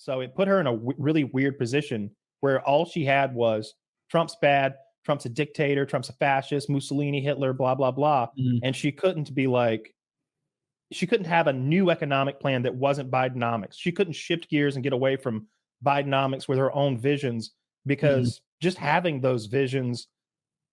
So it put her in a really weird position where all she had was Trump's bad, Trump's a dictator, Trump's a fascist, Mussolini, Hitler, blah, blah, blah. And she couldn't have a new economic plan that wasn't Bidenomics. She couldn't shift gears and get away from Bidenomics with her own visions, because just having those visions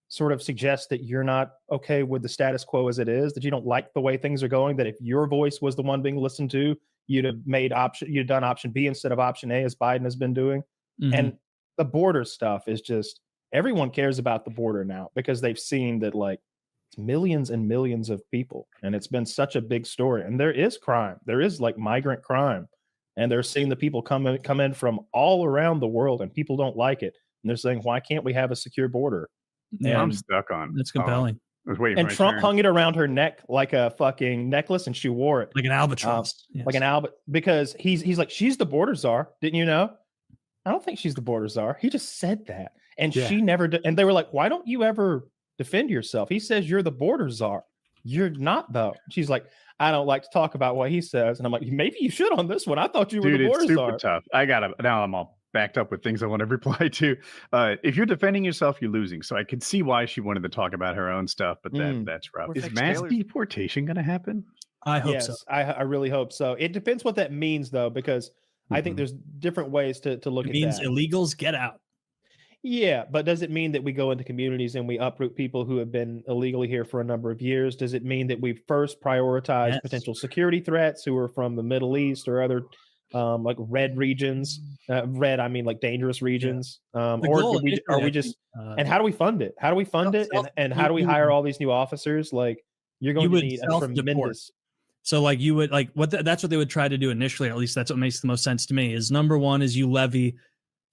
sort of suggests that you're not okay with the status quo as it is, that you don't like the way things are going, that if your voice was the one being listened to, you'd have done option B instead of option A, as Biden has been doing. And the border stuff is just, everyone cares about the border now because they've seen that like it's millions and millions of people, and it's been such a big story. And there is crime. There is like migrant crime. And they're seeing the people come in from all around the world, and people don't like it. And they're saying, why can't we have a secure border? Yeah, I'm stuck on. That's compelling. I was waiting and for Trump hung it around her neck like a fucking necklace, and she wore it like an albatross. Like an albatross, because he's like, she's the border czar. Didn't you know? I don't think she's the border czar. He just said that, and she never did. And they were like, why don't you ever defend yourself? He says you're the border czar. You're not, though. She's like, I don't like to talk about what he says. And I'm like, maybe you should on this one. I thought you were the border czar. It's super tough. Now I'm all backed up with things I want to reply to. If you're defending yourself, you're losing. So I could see why she wanted to talk about her own stuff, but that's rough. Is mass deportation going to happen? I hope so. I really hope so. It depends what that means, though, because I think there's different ways to look at that. It means illegals get out. Yeah, but does it mean that we go into communities and we uproot people who have been illegally here for a number of years? Does it mean that we first prioritize potential security threats who are from the Middle East or other like red regions? Red, I mean like dangerous regions. Or are we just and how do we fund it? How do we fund it? And how do we hire all these new officers? Like you're going to need a tremendous. So like you would like that's what they would try to do initially, or at least that's what makes the most sense to me, is number one is you levy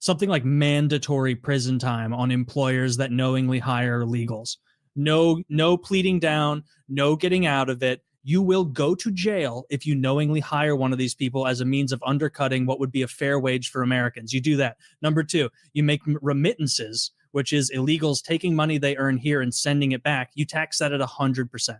something like mandatory prison time on employers that knowingly hire illegals. No pleading down, no getting out of it. You will go to jail if you knowingly hire one of these people as a means of undercutting what would be a fair wage for Americans. You do that. Number two, you make remittances, which is illegals taking money they earn here and sending it back. You tax that at 100%.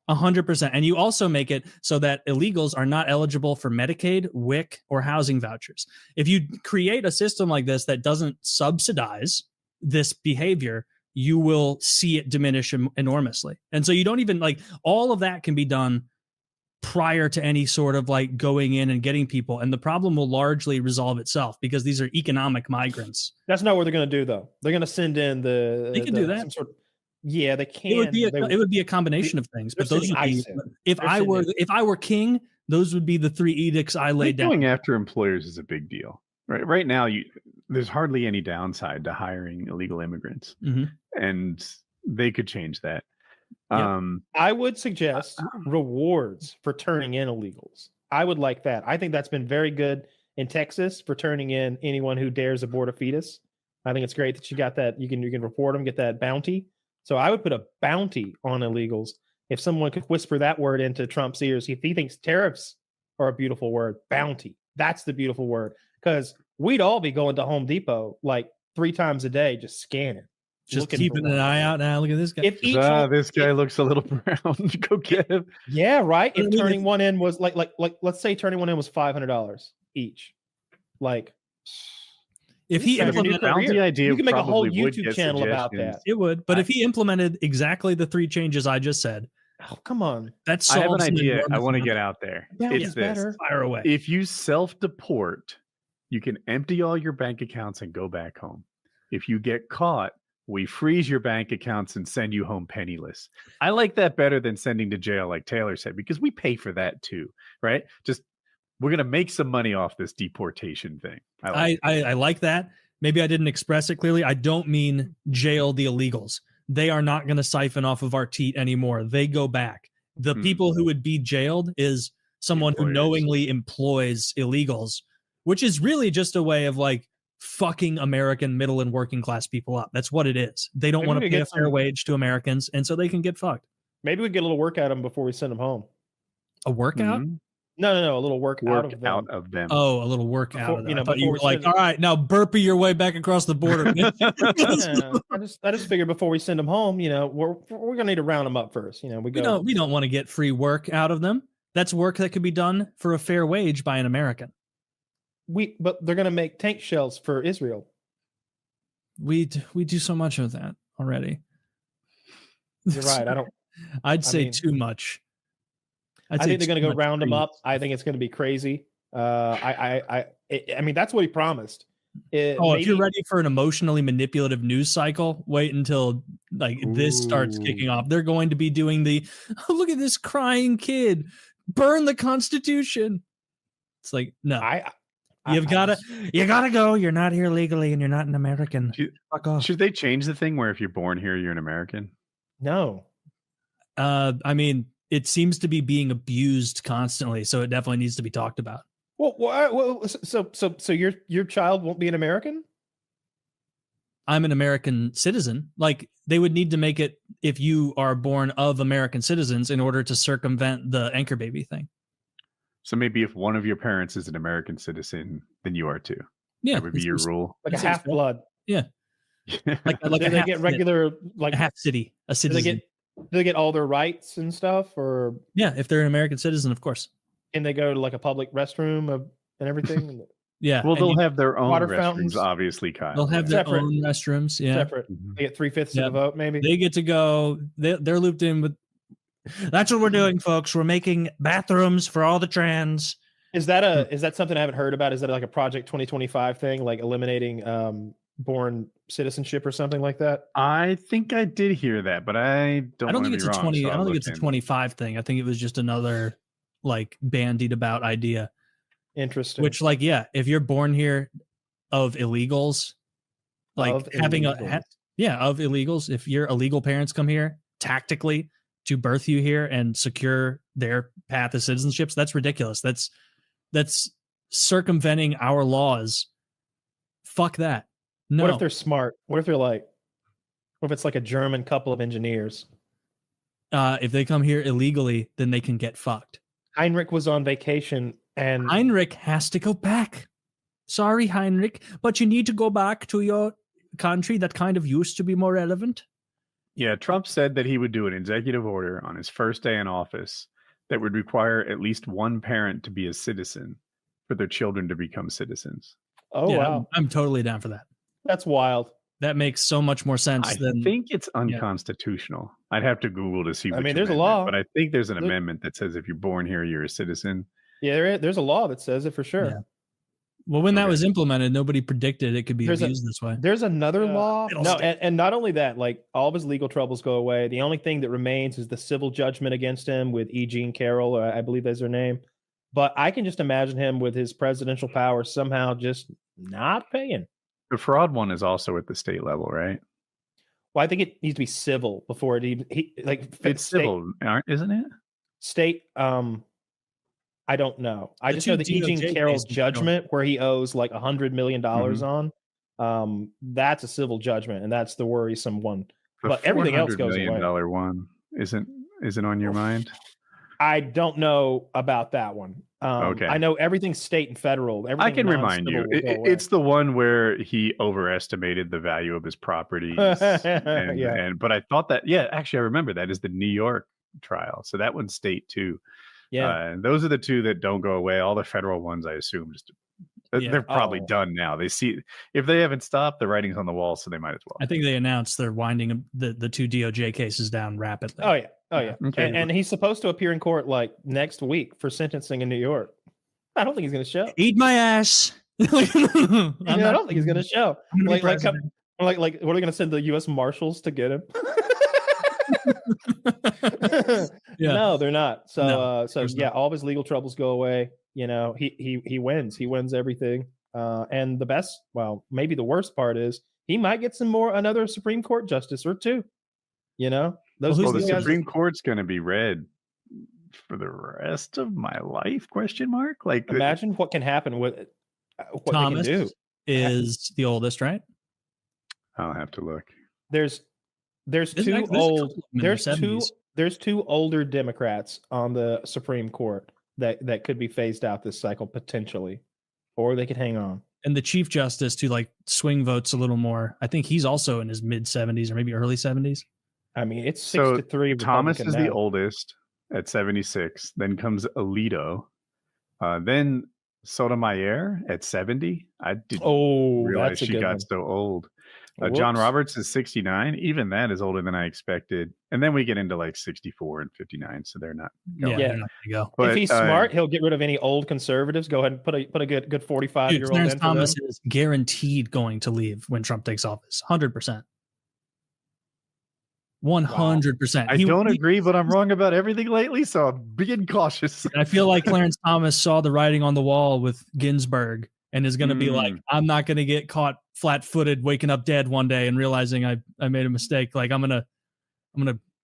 100%. And you also make it so that illegals are not eligible for Medicaid, WIC, or housing vouchers. If you create a system like this that doesn't subsidize this behavior, you will see it diminish enormously. And so you don't even like, all of that can be done prior to any sort of like going in and getting people. And the problem will largely resolve itself because these are economic migrants. That's not what they're going to do, though. They're going to send in they can do that. Some sort of, yeah, they can. It would be a combination of things, but those would be, if I were king, those would be the three edicts I laid down. Going after employers is a big deal, right? Right now, there's hardly any downside to hiring illegal immigrants, and they could change that. Yeah. I would suggest rewards for turning in illegals. I would like that. I think that's been very good in Texas for turning in anyone who dares abort a fetus. I think it's great that you got that. You can report them, get that bounty. So I would put a bounty on illegals. If someone could whisper that word into Trump's ears, if he thinks tariffs are a beautiful word, bounty, that's the beautiful word. Because we'd all be going to Home Depot like 3 times a day, just scanning. Just keeping an eye out now. Look at this guy. This guy looks a little brown. Go get him. Yeah, right. If turning one in was like let's say turning one in was $500 each. Like if he implemented the idea, you can make a whole YouTube channel about that. It would, but if he implemented exactly the 3 changes I just said, oh come on, that's I have an idea. I want to get out there. It's this. Better. Fire away. If you self-deport, you can empty all your bank accounts and go back home. If you get caught, we freeze your bank accounts and send you home penniless. I like that better than sending to jail, like Taylor said, because we pay for that too, right? Just we're going to make some money off this deportation thing. I like that. Maybe I didn't express it clearly. I don't mean jail the illegals. They are not going to siphon off of our teat anymore. They go back. The people who would be jailed is someone who knowingly employs illegals, which is really just a way of like fucking American middle and working class people up. That's what it is. They don't want to pay a fair wage to Americans, and so they can get fucked. Maybe we get a little work out of them before we send them home. A workout? No, a little work out of them. Oh, a little work out of them. I thought you were like, all right, now burpee your way back across the border. I just figured before we send them home, we're gonna need to round them up first. We don't want to get free work out of them. That's work that could be done for a fair wage by an American. but they're going to make tank shells for Israel. We do so much of that already. You're right. I'd say mean, too much. I think they're going to go round them up. I think it's going to be crazy. I mean, that's what he promised. If you're ready for an emotionally manipulative news cycle, wait until this starts kicking off. They're going to be doing look at this crying kid, burn the Constitution. It's like, no, you gotta go. You're not here legally, and you're not an American. Fuck off. Should they change the thing where if you're born here, you're an American? No. I mean, it seems to be being abused constantly, so it definitely needs to be talked about. Well, so your child won't be an American? I'm an American citizen. Like, they would need to make it if you are born of American citizens in order to circumvent the anchor baby thing. So maybe if one of your parents is an American citizen, then you are too. Yeah, that would be your rule. Like a half blood. Yeah, like do they get regular like a half city, a citizen. Do they get all their rights and stuff, or yeah, if they're an American citizen, of course. And they go to like a public restroom and everything. Yeah. Well, they'll have their own water restrooms, fountains. Obviously, Kyle. They'll have their own restrooms. Yeah. Separate. They get 3/5 of the vote, maybe. They get to go. They're looped in with. That's what we're doing, folks. We're making bathrooms for all the trans. Is that something I haven't heard about? Is that like a Project 2025 thing, like eliminating born citizenship or something like that? I think I did hear that, but I don't think it's a 20. I don't think it's a 25 thing. I think it was just another like bandied about idea. Interesting. Which, like, yeah, if you're born here of illegals, like of illegals, if your illegal parents come here tactically to birth you here and secure their path of citizenships, that's ridiculous. That's circumventing our laws. Fuck that. No. What if they're smart? What if it's like a German couple of engineers? If they come here illegally, then they can get fucked. Heinrich was on vacation and Heinrich has to go back. Sorry, Heinrich, but you need to go back to your country that kind of used to be more relevant. Yeah, Trump said that he would do an executive order on his first day in office that would require at least one parent to be a citizen for their children to become citizens. Oh, yeah, wow. I'm totally down for that. That's wild. That makes so much more sense I think it's unconstitutional. Yeah. I'd have to Google to see. There's a law, but I think there's an amendment that says if you're born here, you're a citizen. Yeah, there's a law that says it for sure. Yeah. Well, when that was implemented, nobody predicted it could be abused this way. There's another law. No, and not only that, like all of his legal troubles go away. The only thing that remains is the civil judgment against him with E. Jean Carroll, I believe that's her name. But I can just imagine him with his presidential power somehow just not paying. The fraud one is also at the state level, right? Well, I think it needs to be civil before it even it's state, civil, isn't it? State. I don't know. I just know the E. Jean Carroll judgment where he owes like $100 million on. That's a civil judgment, and that's the worrisome one. But everything else goes away. $400 million one isn't on your mind? I don't know about that one. Okay. I know everything's state and federal. I can remind you. It's the one where he overestimated the value of his properties. But I thought that, actually, I remember that is the New York trial. So that one's state too. Yeah. Those are the two that don't go away. All the federal ones, I assume, they're probably done now. They see if they haven't stopped, the writing's on the wall, so they might as well. I think they announced they're winding the two DOJ cases down rapidly. Oh yeah. Okay. And he's supposed to appear in court like next week for sentencing in New York. I don't think he's going to show. Eat my ass. I don't think he's going to show. Like, what are they going to send the U.S. Marshals to get him? No, they're not. So all of his legal troubles go away. You know, he wins. He wins everything. And maybe the worst part is he might get another Supreme Court justice or two. You know, the Supreme Court's going to be read for the rest of my life? ? Like, imagine what can happen with what Thomas they can do. Is the oldest, right? I'll have to look. There's two older Democrats on the Supreme Court that could be phased out this cycle potentially, or they could hang on. And the Chief Justice to like swing votes a little more. I think he's also in his mid 70s or maybe early 70s. I mean, it's 6-3. Thomas is the oldest at 76. Then comes Alito. Then Sotomayor at 70. I didn't Oh, realize that's a she good got one. so old. John Whoops. Roberts is 69. Even that is older than I expected. And then we get into like 64 and 59, so they're not going. Yeah, they're not gonna go. But if he's smart, he'll get rid of any old conservatives. Go ahead and put a good 45-year-old Clarence in for Thomas them. is guaranteed going to leave when Trump takes office. 100%. 100%. I don't agree, but I'm wrong about everything lately, so I'm being cautious. I feel like Clarence Thomas saw the writing on the wall with Ginsburg and is going to be like, I'm not going to get caught flat-footed, waking up dead one day and realizing I made a mistake. Like I'm gonna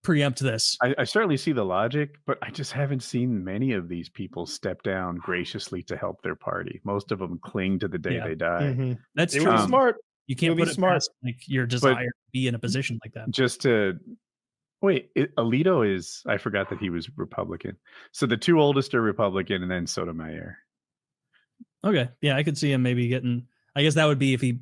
preempt this. I certainly see the logic, but I just haven't seen many of these people step down graciously to help their party. Most of them cling to the day they die. Mm-hmm. That's It true. would be smart. You can't put it smart. past like your desire to be in a position like that. Just to wait, Alito is, I forgot that he was Republican. So the two oldest are Republican, and then Sotomayor. Okay. Yeah, I could see him maybe getting, I guess that would be if he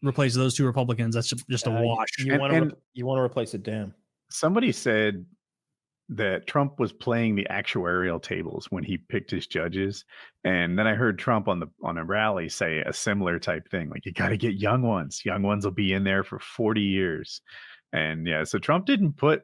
replaces those two Republicans. That's just a wash. You want to replace a Dem. Somebody said that Trump was playing the actuarial tables when he picked his judges. And then I heard Trump on a rally say a similar type thing. Like, you got to get young ones. Young ones will be in there for 40 years. And yeah, so Trump didn't put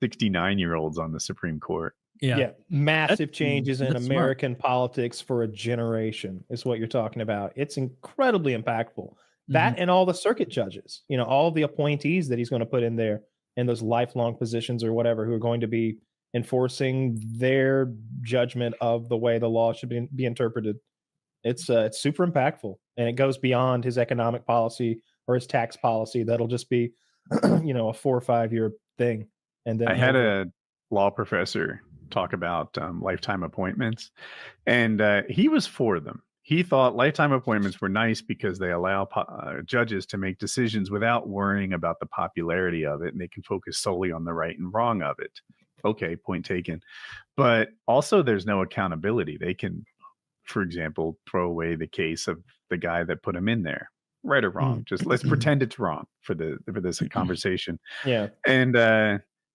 69-year-olds on the Supreme Court. Yeah. Massive changes in American politics for a generation is what you're talking about. It's incredibly impactful. That and all the circuit judges, all the appointees that he's going to put in there in those lifelong positions or whatever, who are going to be enforcing their judgment of the way the law should be interpreted. It's super impactful, and it goes beyond his economic policy or his tax policy. That'll just be, a 4 or 5 year thing. And then I had a law professor talk about lifetime appointments, and he was for them. He thought lifetime appointments were nice because they allow judges to make decisions without worrying about the popularity of it, and they can focus solely on the right and wrong of it. Okay, point taken. But also there's no accountability. They can, for example, throw away the case of the guy that put him in there, right or wrong. Just let's pretend it's wrong for this conversation. Yeah.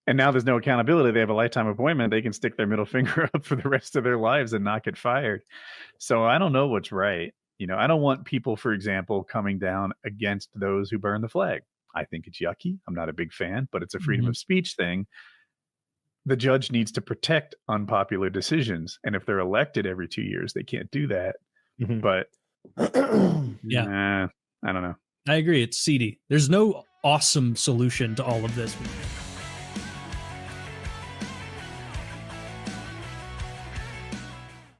And now there's no accountability. They have a lifetime appointment. They can stick their middle finger up for the rest of their lives and not get fired. So I don't know what's right. I don't want people, for example, coming down against those who burn the flag. I think it's yucky. I'm not a big fan, but it's a freedom of speech thing. The judge needs to protect unpopular decisions. And if they're elected every 2 years, they can't do that. But yeah, I don't know. I agree. It's seedy. There's no awesome solution to all of this.